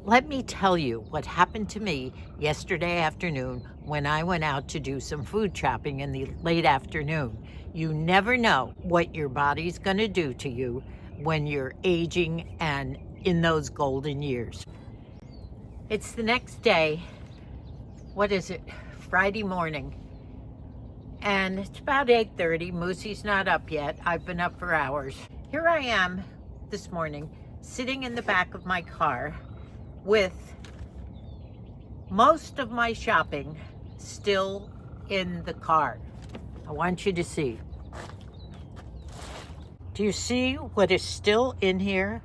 Let me tell you what happened to me yesterday afternoon when I went out to do some food shopping in the late afternoon. You never know what your body's going to do to you when you're aging and in those golden years. It's the next day. What is it? Friday morning. And it's about 8:30. Moosie's not up yet. I've been up for hours. Here I am this morning, sitting in the back of my car with most of my shopping still in the car. I want you to see. Do you see what is still in here?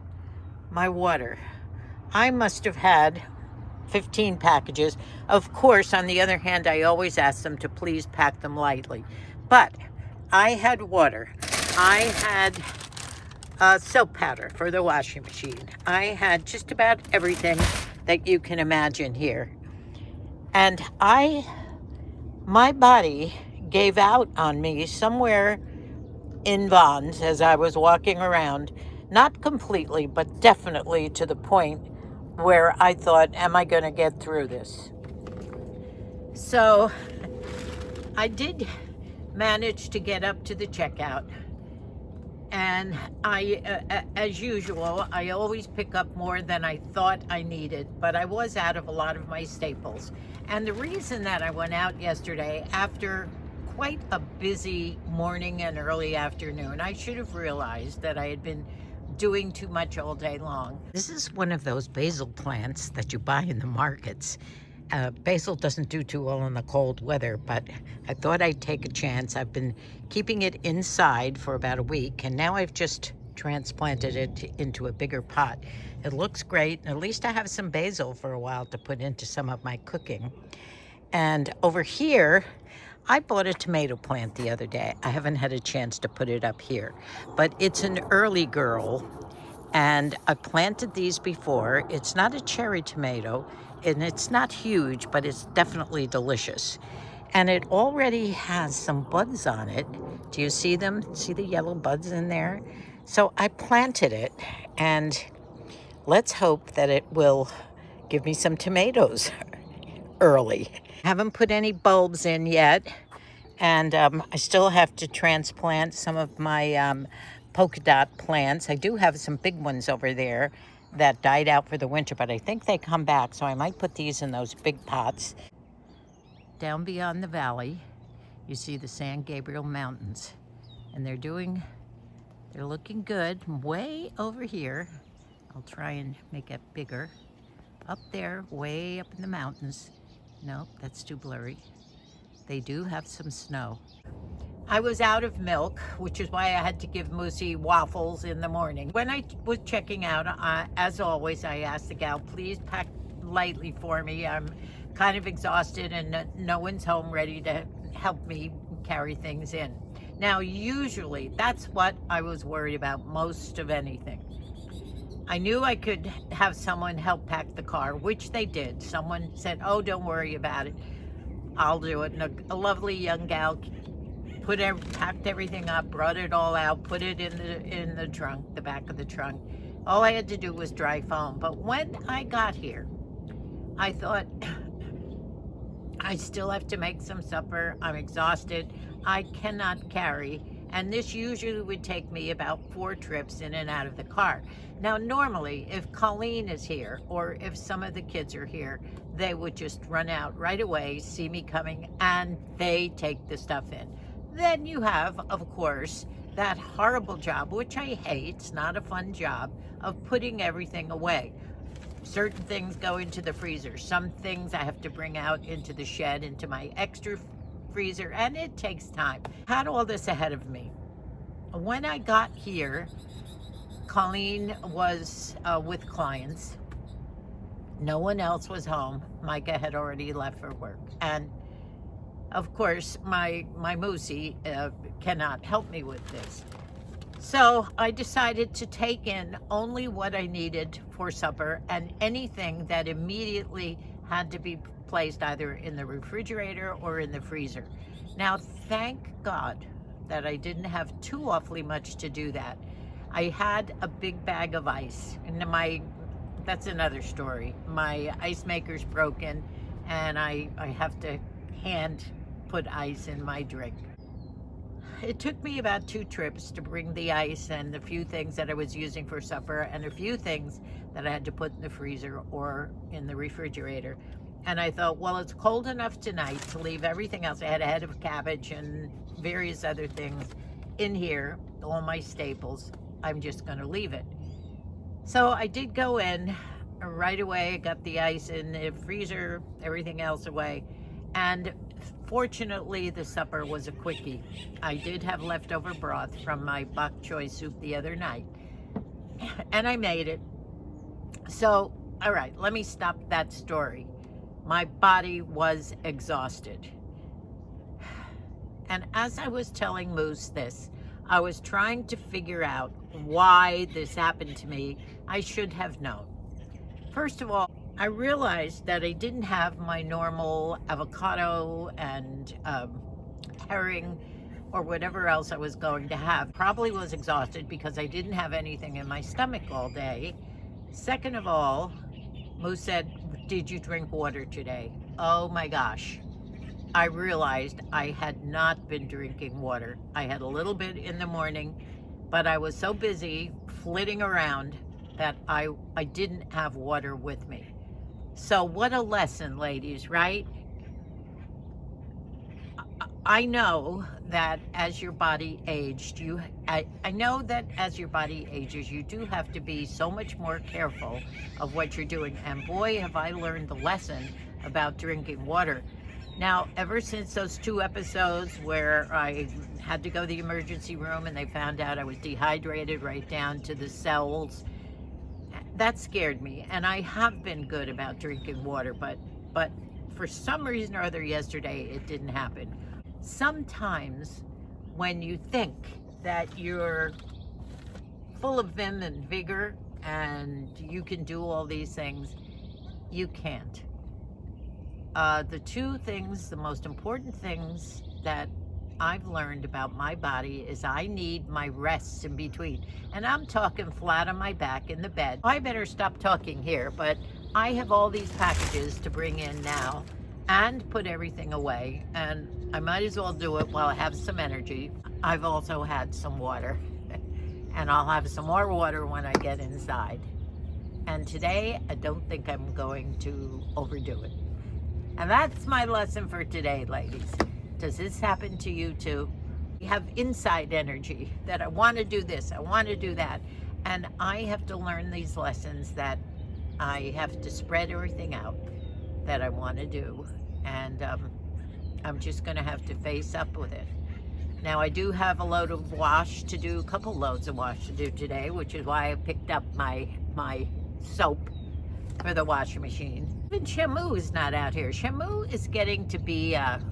My water. I must have had 15 packages. Of course, on the other hand, I always ask them to please pack them lightly. But I had water. I had soap powder for the washing machine. I had just about everything that you can imagine here. And my body gave out on me somewhere in Vons as I was walking around, not completely, but definitely to the point where I thought, am I going to get through this? So I did manage to get up to the checkout. And as usual, I always pick up more than I thought I needed, but I was out of a lot of my staples. And the reason that I went out yesterday after quite a busy morning and early afternoon, I should have realized that I had been doing too much all day long. This is one of those basil plants that you buy in the markets. Basil doesn't do too well in the cold weather, but I thought I'd take a chance. I've been keeping it inside for about a week, and now I've just transplanted it into a bigger pot. It looks great, and at least I have some basil for a while to put into some of my cooking. And over here, I bought a tomato plant the other day. I haven't had a chance to put it up here, but it's an early girl, and I planted these before. It's not a cherry tomato, and it's not huge, but it's definitely delicious. And it already has some buds on it. Do you see them? See the yellow buds in there? So I planted it, and let's hope that it will give me some tomatoes early. Haven't put any bulbs in yet, and I still have to transplant some of my polka dot plants. I do have some big ones over there that died out for the winter, but I think they come back, so I might put these in those big pots. Down beyond the valley, you see the San Gabriel Mountains, and they're looking good. Way over here, I'll try and make it bigger. Up there, way up in the mountains. Nope, that's too blurry. They do have some snow. I was out of milk, which is why I had to give Moosie waffles in the morning. When I was checking out, as always, I asked the gal, please pack lightly for me. I'm kind of exhausted and no one's home ready to help me carry things in. Now, usually, that's what I was worried about most of anything. I knew I could have someone help pack the car, which they did. Someone said, oh, don't worry about it. I'll do it. And a lovely young gal packed everything up, brought it all out, put it in the trunk, the back of the trunk. All I had to do was dry foam. But when I got here, I thought, I still have to make some supper. I'm exhausted. I cannot carry. And this usually would take me about 4 trips in and out of the car. Now, normally, if Colleen is here or if some of the kids are here, they would just run out right away, see me coming, and they take the stuff in. Then you have, of course, that horrible job, which I hate, it's not a fun job, of putting everything away. Certain things go into the freezer. Some things I have to bring out into the shed, into my extra freezer, and it takes time. Had all this ahead of me. When I got here, Colleen was with clients. No one else was home. Micah had already left for work. And of course, my Moosie cannot help me with this. So I decided to take in only what I needed for supper and anything that immediately had to be placed either in the refrigerator or in the freezer. Now, thank God that I didn't have too awfully much to do that. I had a big bag of ice, and that's another story. My ice maker's broken, and I have to hand put ice in my drink. It took me about 2 trips to bring the ice and the few things that I was using for supper and a few things that I had to put in the freezer or in the refrigerator. And I thought, well, it's cold enough tonight to leave everything else. I had a head of cabbage and various other things in here, all my staples. I'm just going to leave it. So I did go in right away, got the ice in the freezer, everything else away. And fortunately, the supper was a quickie. I did have leftover broth from my bok choy soup the other night, and I made it. So, all right, let me stop that story. My body was exhausted. And as I was telling Moose this, I was trying to figure out why this happened to me. I should have known. First of all, I realized that I didn't have my normal avocado and herring or whatever else I was going to have. Probably was exhausted because I didn't have anything in my stomach all day. Second of all, Moose said, "Did you drink water today?" Oh my gosh. I realized I had not been drinking water. I had a little bit in the morning, but I was so busy flitting around that I didn't have water with me. So what a lesson, ladies, right? I know that as your body aged, I know that as your body ages, you do have to be so much more careful of what you're doing. And boy, have I learned the lesson about drinking water. Now, ever since those 2 episodes where I had to go to the emergency room and they found out I was dehydrated right down to the cells, that scared me. And I have been good about drinking water, but for some reason or other yesterday, it didn't happen. Sometimes when you think that you're full of vim and vigor and you can do all these things, you can't. The 2 things, the most important things that I've learned about my body is I need my rests in between. And I'm talking flat on my back in the bed. I better stop talking here, but I have all these packages to bring in now and put everything away. And I might as well do it while I have some energy. I've also had some water. And I'll have some more water when I get inside. And today, I don't think I'm going to overdo it. And that's my lesson for today, ladies. Does this happen to you too? You have inside energy that I want to do this, I want to do that. And I have to learn these lessons that I have to spread everything out that I want to do. And I'm just going to have to face up with it. Now, I do have a load of wash to do, a couple loads of wash to do today, which is why I picked up my soap for the washing machine. Even Shamu is not out here. Shamu is getting to be a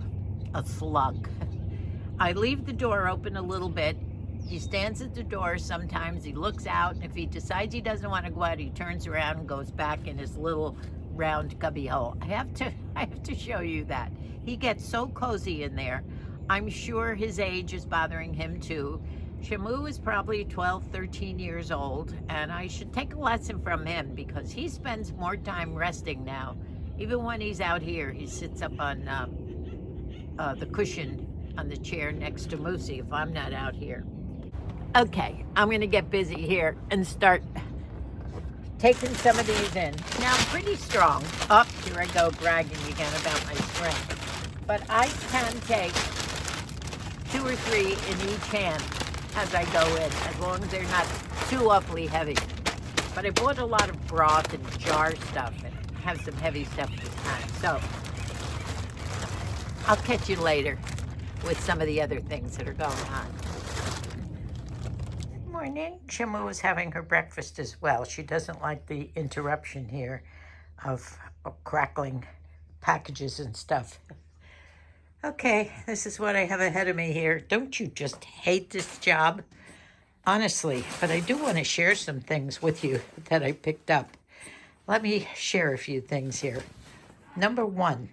slug. I leave the door open a little bit. He stands at the door sometimes. He looks out, and if he decides he doesn't want to go out, he turns around and goes back in his little round cubby hole. I have to show you that. He gets so cozy in there. I'm sure his age is bothering him too. Shamu is probably 12, 13 years old, and I should take a lesson from him because he spends more time resting now. Even when he's out here, he sits up on the cushion on the chair next to Moosie if I'm not out here. Okay, I'm going to get busy here and start taking some of these in. Now, I'm pretty strong. Up, here I go bragging again about my strength. But I can take 2 or 3 in each hand as I go in, as long as they're not too awfully heavy. But I bought a lot of broth and jar stuff and have some heavy stuff this time. So I'll catch you later with some of the other things that are going on. Good morning. Shamu is having her breakfast as well. She doesn't like the interruption here of crackling packages and stuff. Okay, this is what I have ahead of me here. Don't you just hate this job? Honestly, but I do want to share some things with you that I picked up. Let me share a few things here. Number 1,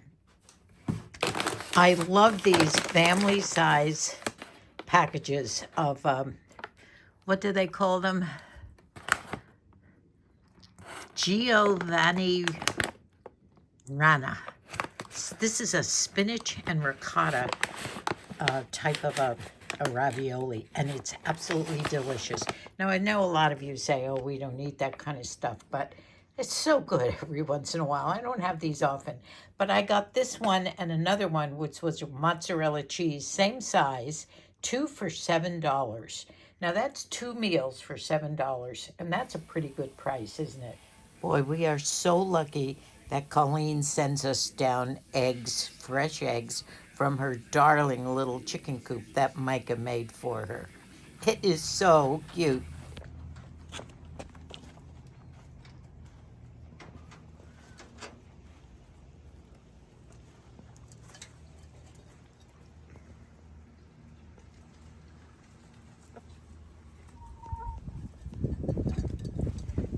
I love these family size packages of, what do they call them? Giovanni Rana. This is a spinach and ricotta type of a ravioli, and it's absolutely delicious. Now, I know a lot of you say, oh, we don't eat that kind of stuff, but it's so good every once in a while. I don't have these often, but I got this one and another one, which was mozzarella cheese, same size, 2 for $7. Now, that's 2 meals for $7, and that's a pretty good price, isn't it? Boy, we are so lucky that Colleen sends us down eggs, fresh eggs, from her darling little chicken coop that Micah made for her. It is so cute.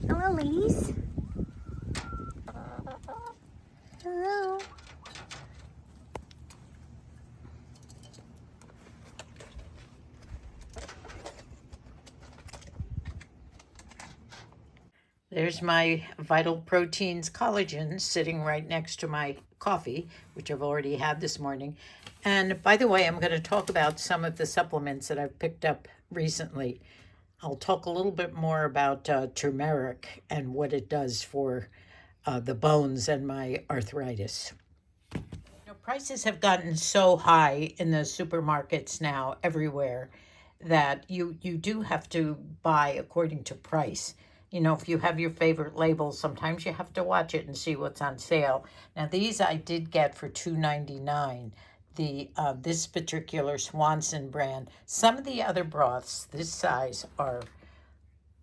Hello, ladies. Hello. There's my Vital Proteins collagen sitting right next to my coffee, which I've already had this morning. And by the way, I'm going to talk about some of the supplements that I've picked up recently. I'll talk a little bit more about turmeric and what it does for the bones and my arthritis. Prices have gotten so high in the supermarkets now everywhere that you do have to buy according to price. You know, if you have your favorite labels, sometimes you have to watch it and see what's on sale. Now, these I did get for $2.99. The this particular Swanson brand. Some of the other broths this size are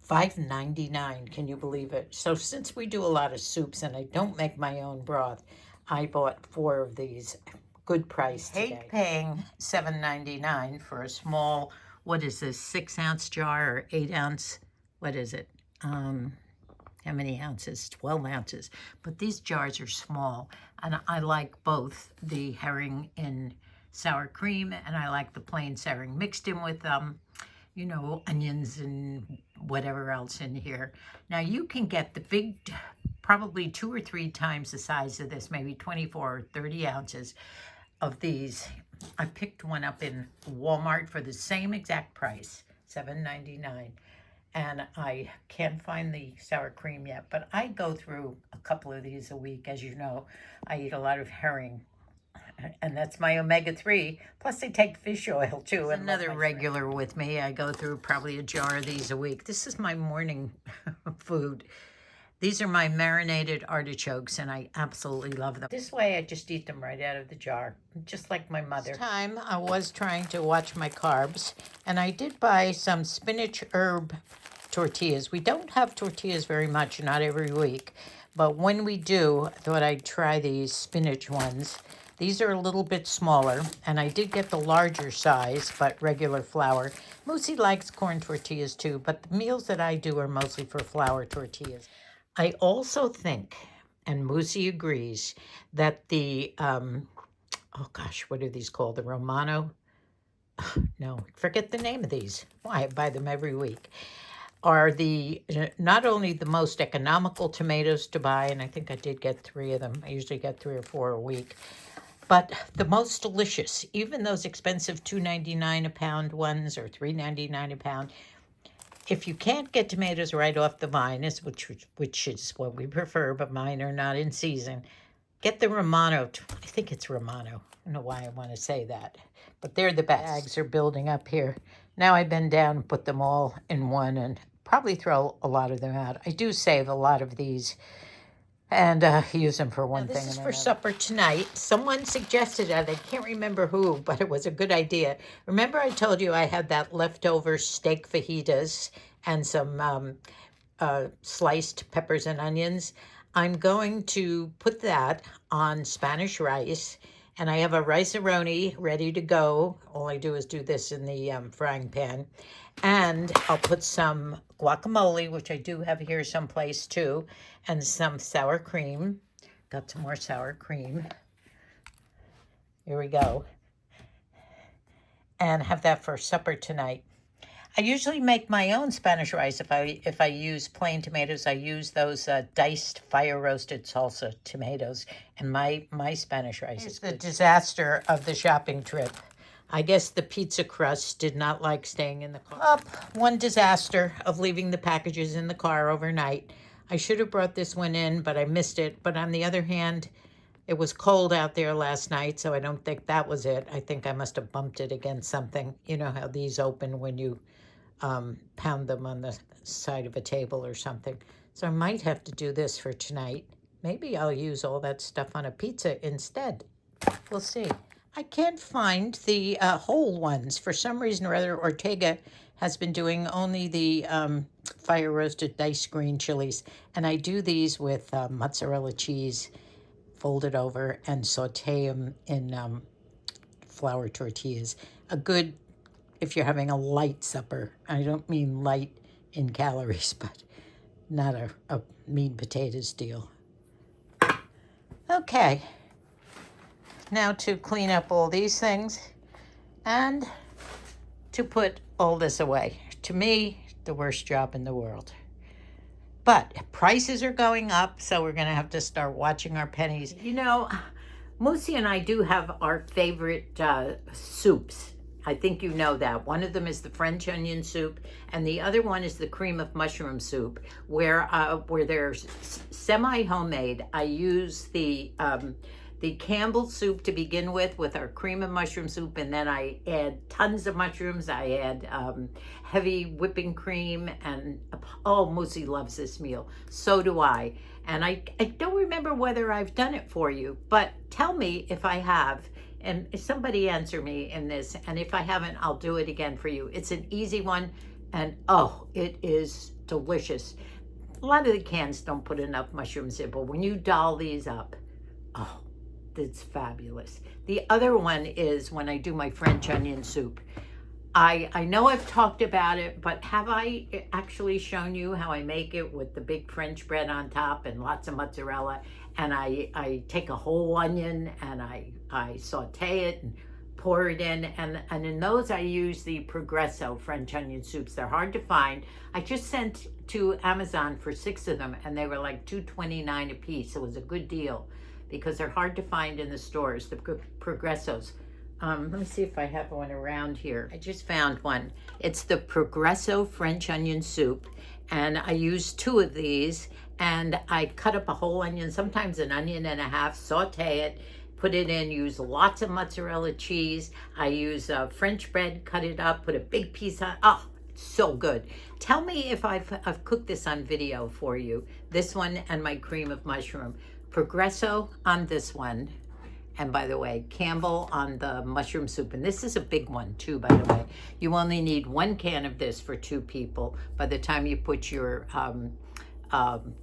$5.99. Can you believe it? So since we do a lot of soups and I don't make my own broth, I bought 4 of these. Good price today. I hate paying $7.99 for a small, what is this, 6-ounce jar or 8-ounce? What is it? How many ounces? 12 ounces. But these jars are small, and I like both the herring in sour cream, and I like the plain herring mixed in with you know, onions and whatever else in here. Now you can get the big, probably 2 or 3 times the size of this, maybe 24 or 30 ounces of these. I picked one up in Walmart for the same exact price, $7.99. And I can't find the sour cream yet, but I go through a couple of these a week. As you know, I eat a lot of herring, and that's my omega-3. Plus, they take fish oil, too. And another regular with me. I go through probably a jar of these a week. This is my morning food. These are my marinated artichokes, and I absolutely love them. This way, I just eat them right out of the jar, just like my mother. This time, I was trying to watch my carbs, and I did buy some spinach herb tortillas. We don't have tortillas very much, not every week, but when we do, I thought I'd try these spinach ones. These are a little bit smaller, and I did get the larger size, but regular flour. Moosie likes corn tortillas too, but the meals that I do are mostly for flour tortillas. I also think, and Moosie agrees, that the, oh gosh, what are these called? The Romano? No, forget the name of these. Why, I buy them every week. Are the not only the most economical tomatoes to buy, and I think I did get 3 of them. I usually get 3 or 4 a week. But the most delicious, even those expensive $2.99 a pound ones or $3.99 a pound. If you can't get tomatoes right off the vine, which is what we prefer, but mine are not in season, get the Romano. I think it's Romano. I don't know why I want to say that, but they're the best. Bags are building up here. Now I bend down and put them all in one and probably throw a lot of them out. I do save a lot of these and use them for one thing. This is for supper tonight. Someone suggested it. I can't remember who, but it was a good idea. Remember I told you I had that leftover steak fajitas and some sliced peppers and onions? I'm going to put that on Spanish rice, and I have a rice-a-roni ready to go. All I do is do this in the frying pan. And I'll put some guacamole, which I do have here someplace too, and some sour cream. Got some more sour cream. Here we go. And have that for supper tonight. I usually make my own Spanish rice. If I use plain tomatoes, I use those diced fire roasted salsa tomatoes, and my Spanish rice is the disaster of the shopping trip. I guess the pizza crust did not like staying in the car. One disaster of leaving the packages in the car overnight. I should have brought this one in, but I missed it. But on the other hand, it was cold out there last night, so I don't think that was it. I think I must have bumped it against something. You know how these open when you pound them on the side of a table or something. So I might have to do this for tonight. Maybe I'll use all that stuff on a pizza instead. We'll see. I can't find the whole ones. For some reason or other, Ortega has been doing only the fire roasted diced green chilies. And I do these with mozzarella cheese, fold it over, and saute them in flour tortillas. A good, if you're having a light supper. I don't mean light in calories, but not a meat potatoes deal. Okay. Now to clean up all these things and to put all this away. To me, the worst job in the world. But prices are going up, so we're going to have to start watching our pennies. You know, Moosie and I do have our favorite soups. I think you know that. One of them is the French onion soup, and the other one is the cream of mushroom soup, where they're semi-homemade. I use the Campbell soup to begin with our cream of mushroom soup, and then I add tons of mushrooms. I add heavy whipping cream, and oh, Moosie loves this meal. So do I. And I don't remember whether I've done it for you, but tell me if I have. And somebody answer me in this, and if I haven't, I'll do it again for you. It's an easy one, and oh, it is delicious. A lot of the cans don't put enough mushrooms in, but when you doll these up, oh, it's fabulous. The other one is when I do my French onion soup. I know I've talked about it, but have I actually shown you how I make it with the big French bread on top and lots of mozzarella? And I take a whole onion and I saute it and pour it in. And in those, I use the Progresso French onion soups. They're hard to find. I just sent to Amazon for 6 of them, and they were like $2.29 a piece. It was a good deal because they're hard to find in the stores, the Progressos. Let me see if I have one around here. I just found one. It's the Progresso French onion soup, and I use 2 of these, and I cut up a whole onion, sometimes an onion and a half, saute it, put it in, use lots of mozzarella cheese. I use French bread, cut it up, put a big piece on. Oh, so good. Tell me if I've cooked this on video for you. This one and my cream of mushroom. Progresso on this one. And by the way, Campbell on the mushroom soup. And this is a big one too, by the way. You only need 1 can of this for 2 people. By the time you put your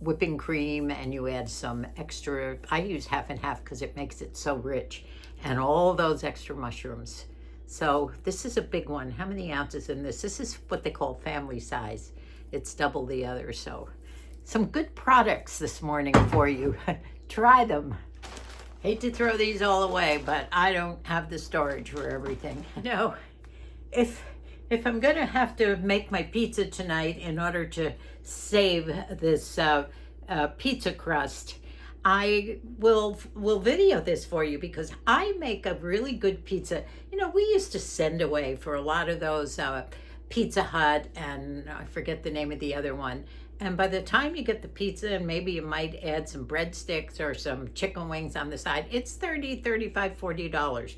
whipping cream and you add some extra, I use half and half because it makes it so rich. And all those extra mushrooms. So this is a big one. How many ounces in this? This is what they call family size. It's double the other. So some good products this morning for you. Try them. Hate to throw these all away, but I don't have the storage for everything. No, if I'm gonna have to make my pizza tonight in order to save this pizza crust, I will video this for you because I make a really good pizza. You know, we used to send away for a lot of those Pizza Hut, and I forget the name of the other one. And by the time you get the pizza, and maybe you might add some breadsticks or some chicken wings on the side, it's $30, $35, $40.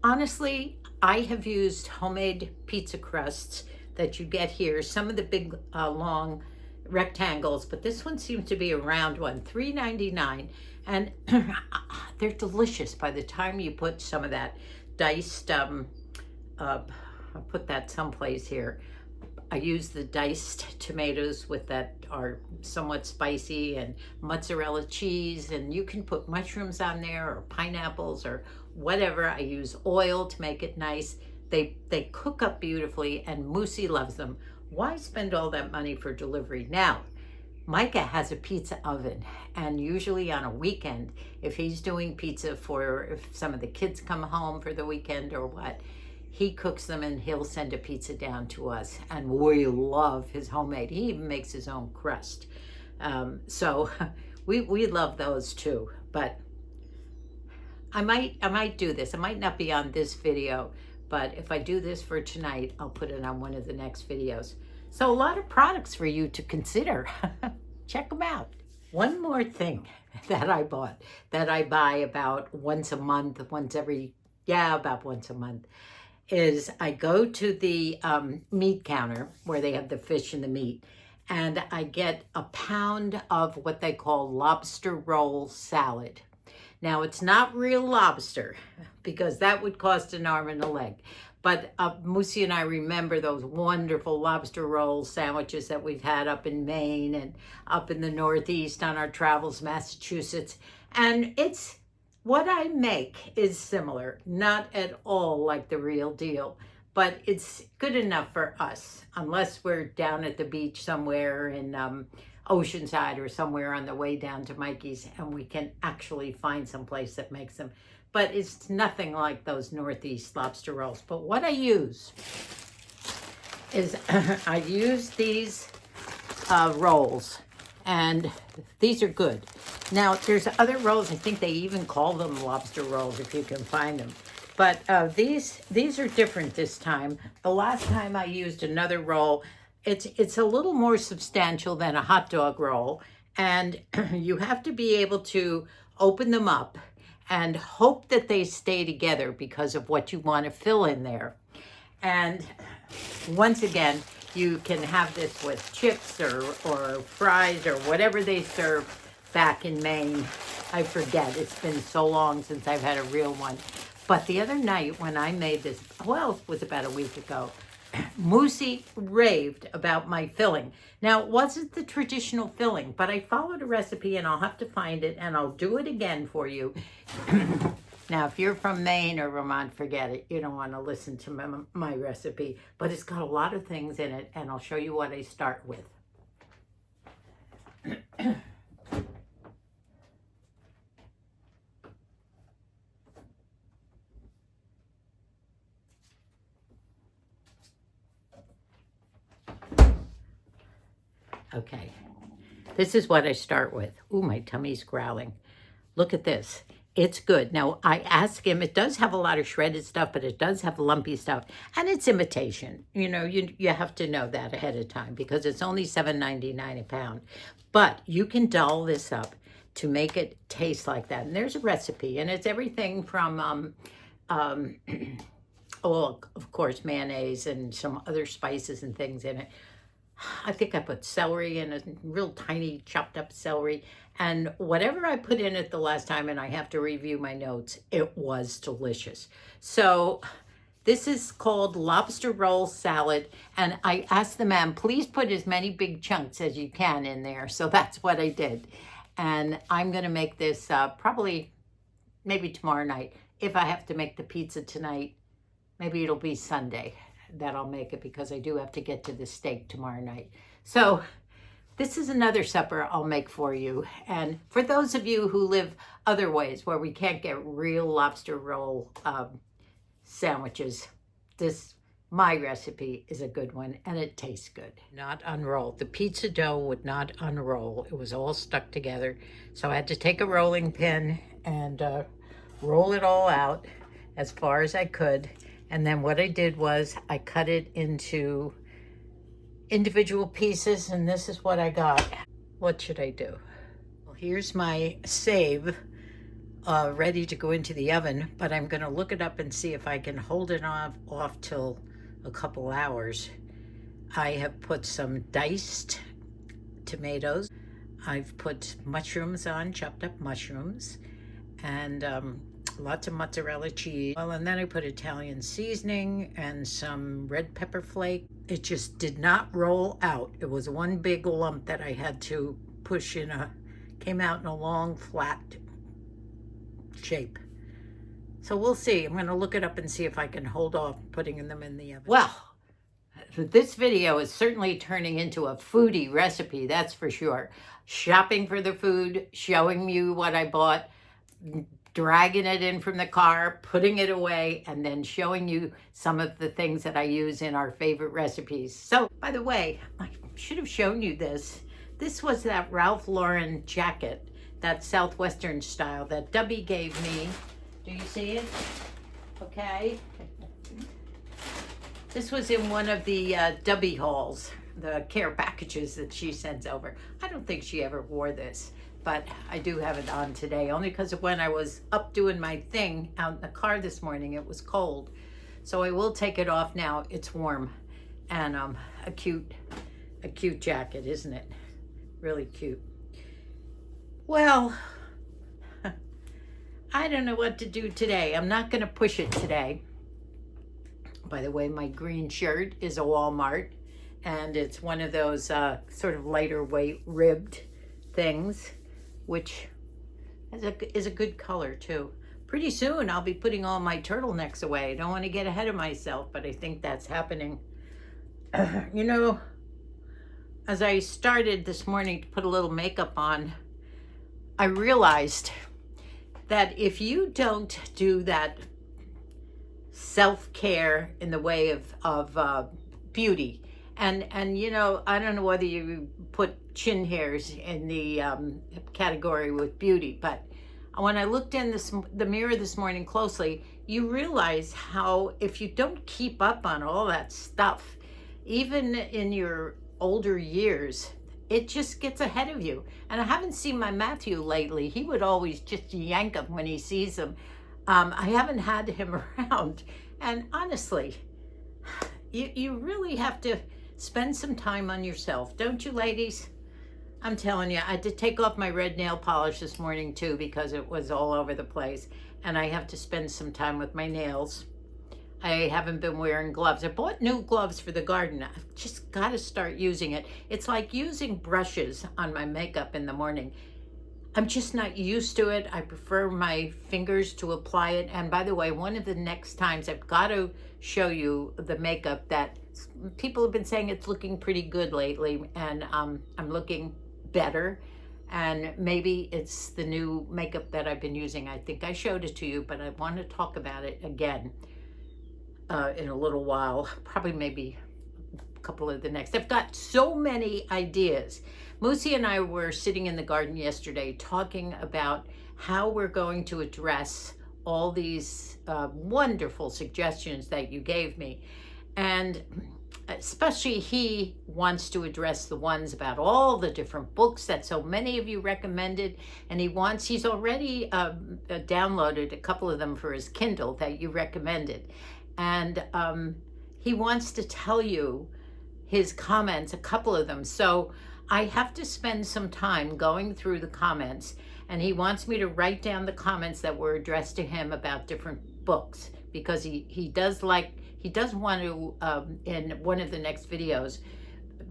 Honestly, I have used homemade pizza crusts that you get here. Some of the big, long rectangles, but this one seems to be a round one, $3.99. And they're delicious by the time you put some of that diced, I'll put that someplace here. I use the diced tomatoes with that are somewhat spicy and mozzarella cheese, and you can put mushrooms on there or pineapples or whatever. I use oil to make it nice. They cook up beautifully, and Moosie loves them. Why spend all that money for delivery? Now, Micah has a pizza oven, and usually on a weekend, if he's doing pizza for if some of the kids come home for the weekend or what, he cooks them and he'll send a pizza down to us. And we love his homemade. He even makes his own crust. So we love those too. But I might do this. It might not be on this video, but if I do this for tonight, I'll put it on one of the next videos. So a lot of products for you to consider. Check them out. One more thing that I bought, that I buy about once a month, about once a month, is I go to the meat counter where they have the fish and the meat, and I get a pound of what they call lobster roll salad. Now, it's not real lobster because that would cost an arm and a leg. But Moosie and I remember those wonderful lobster roll sandwiches that we've had up in Maine and up in the Northeast on our travels, Massachusetts. And it's what I make is similar, not at all like the real deal, but it's good enough for us, unless we're down at the beach somewhere in Oceanside or somewhere on the way down to Mikey's and we can actually find some place that makes them. But it's nothing like those Northeast lobster rolls. But what I use is I use these rolls, and these are good. Now, there's other rolls. I think they even call them lobster rolls if you can find them. But these are different this time. The last time I used another roll, it's a little more substantial than a hot dog roll, and you have to be able to open them up and hope that they stay together because of what you want to fill in there. And once again, you can have this with chips or fries or whatever they serve back in Maine. I forget, it's been so long since I've had a real one. But the other night when I made this, well, it was about a week ago, Moosie raved about my filling. Now, it wasn't the traditional filling, but I followed a recipe, and I'll have to find it, and I'll do it again for you. Now, if you're from Maine or Vermont, forget it. You don't want to listen to my recipe, but it's got a lot of things in it, and I'll show you what I start with. Okay, this is what I start with. Ooh, my tummy's growling. Look at this. It's good. Now, I ask him, it does have a lot of shredded stuff, but it does have lumpy stuff, and it's imitation. You know, you have to know that ahead of time because it's only $7.99 a pound. But you can doll this up to make it taste like that. And there's a recipe, and it's everything from, well, of course, mayonnaise and some other spices and things in it. I think I put celery in, a real tiny chopped up celery, and whatever I put in it the last time, and I have to review my notes, it was delicious. So this is called lobster roll salad, and I asked the man, please put as many big chunks as you can in there. So that's what I did. And I'm gonna make this probably maybe tomorrow night. If I have to make the pizza tonight, maybe it'll be Sunday that I'll make it because I do have to get to the steak tomorrow night. So this is another supper I'll make for you. And for those of you who live other ways where we can't get real lobster roll sandwiches, my recipe is a good one and it tastes good. Not unrolled. The pizza dough would not unroll. It was all stuck together. So I had to take a rolling pin and roll it all out as far as I could. And then what I did was I cut it into individual pieces, and this is what I got. What should I do? Well, here's my save ready to go into the oven, but I'm gonna look it up and see if I can hold it off till a couple hours. I have put some diced tomatoes. I've put mushrooms on, chopped up mushrooms, and lots of mozzarella cheese. Well, and then I put Italian seasoning and some red pepper flake. It just did not roll out. It was one big lump that I had to push came out in a long, flat shape. So we'll see. I'm gonna look it up and see if I can hold off putting them in the oven. Well, this video is certainly turning into a foodie recipe, that's for sure. Shopping for the food, showing you what I bought, dragging it in from the car, putting it away, and then showing you some of the things that I use in our favorite recipes. So, by the way, I should have shown you this. This was that Ralph Lauren jacket, that Southwestern style that Dubby gave me. Do you see it? Okay. This was in one of the Dubby hauls, the care packages that she sends over. I don't think she ever wore this, but I do have it on today, only because of when I was up doing my thing out in the car this morning, it was cold. So I will take it off now. It's warm, and a cute jacket, isn't it? Really cute. Well, I don't know what to do today. I'm not going to push it today. By the way, my green shirt is a Walmart, and it's one of those sort of lighter weight ribbed things, which is a good color too. Pretty soon I'll be putting all my turtlenecks away. I don't want to get ahead of myself, but I think that's happening. You know, as I started this morning to put a little makeup on, I realized that if you don't do that self-care in the way of beauty, and you know, I don't know whether you put chin hairs in the category with beauty, but when I looked in the mirror this morning closely, you realize how if you don't keep up on all that stuff, even in your older years, it just gets ahead of you. And I haven't seen my Matthew lately. He would always just yank them when he sees them. I haven't had him around. And honestly, you really have to spend some time on yourself, don't you, ladies? I'm telling you, I had to take off my red nail polish this morning too, because it was all over the place. And I have to spend some time with my nails. I haven't been wearing gloves. I bought new gloves for the garden. I've just got to start using it. It's like using brushes on my makeup in the morning. I'm just not used to it. I prefer my fingers to apply it. And by the way, one of the next times I've got to show you the makeup that people have been saying it's looking pretty good lately. And I'm looking better. And maybe it's the new makeup that I've been using. I think I showed it to you, but I want to talk about it again in a little while. Probably maybe a couple of the next. I've got so many ideas. Moosie and I were sitting in the garden yesterday talking about how we're going to address all these wonderful suggestions that you gave me. And especially he wants to address the ones about all the different books that so many of you recommended. And he's already downloaded a couple of them for his Kindle that you recommended. And he wants to tell you his comments, a couple of them. So I have to spend some time going through the comments, and he wants me to write down the comments that were addressed to him about different books, because he does want to, in one of the next videos,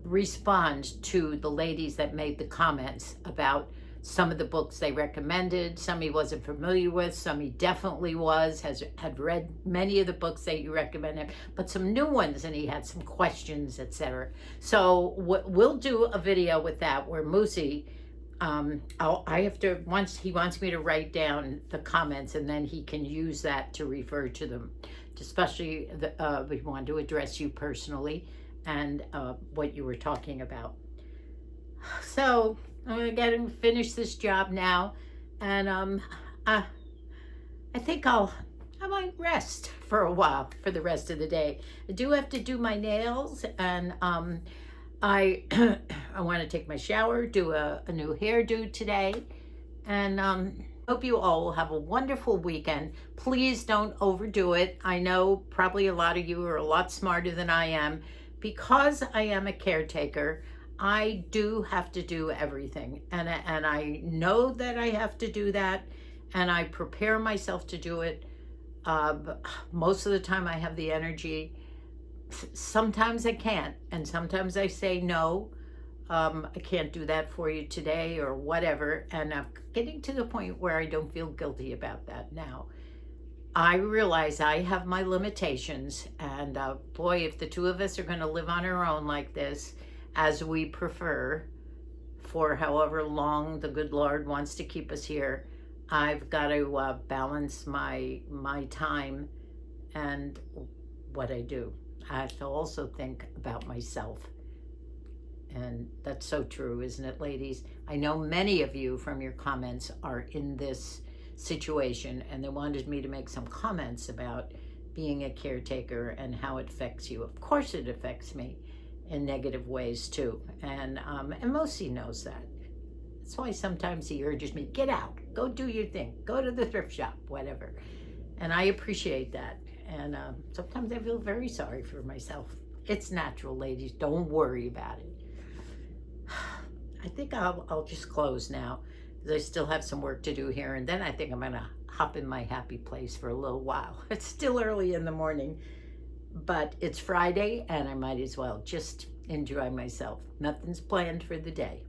respond to the ladies that made the comments about some of the books they recommended. Some he wasn't familiar with, some he definitely had read many of the books that you recommended, but some new ones, and he had some questions, etc. So we'll do a video with that where Moosie, once he wants me to write down the comments, and then he can use that to refer to them, especially we want to address you personally and what you were talking about. So I'm going to finish this job now, and I think I might rest for a while for the rest of the day. I do have to do my nails, and I want to take my shower, do a new hairdo today, and hope you all will have a wonderful weekend. Please don't overdo it. I know probably a lot of you are a lot smarter than I am. Because I am a caretaker, I do have to do everything, and I know that I have to do that, and I prepare myself to do it. Most of the time I have the energy. Sometimes I can't, and sometimes I say no, I can't do that for you today or whatever, and I'm getting to the point where I don't feel guilty about that now. I realize I have my limitations, and boy, if the two of us are going to live on our own like this, as we prefer, for however long the good Lord wants to keep us here, I've got to balance my time and what I do. I have to also think about myself. And that's so true, isn't it, ladies? I know many of you from your comments are in this situation, and they wanted me to make some comments about being a caretaker and how it affects you. Of course, it affects me in negative ways too, and Moosie knows that. That's why sometimes he urges me, get out, go do your thing, go to the thrift shop, whatever. And I appreciate that. And sometimes I feel very sorry for myself. It's natural, ladies. Don't worry about it. I think I'll just close now because I still have some work to do here. And then I think I'm going to hop in my happy place for a little while. It's still early in the morning, but it's Friday and I might as well just enjoy myself. Nothing's planned for the day.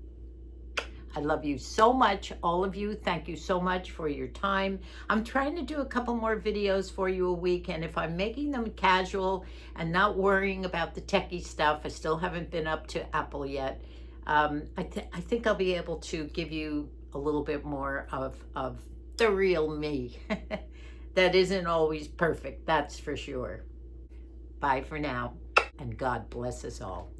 I love you so much, all of you. Thank you so much for your time. I'm trying to do a couple more videos for you a week, and if I'm making them casual and not worrying about the techie stuff, I still haven't been up to Apple yet. I think I'll be able to give you a little bit more of the real me. That isn't always perfect, that's for sure. Bye for now, and God bless us all.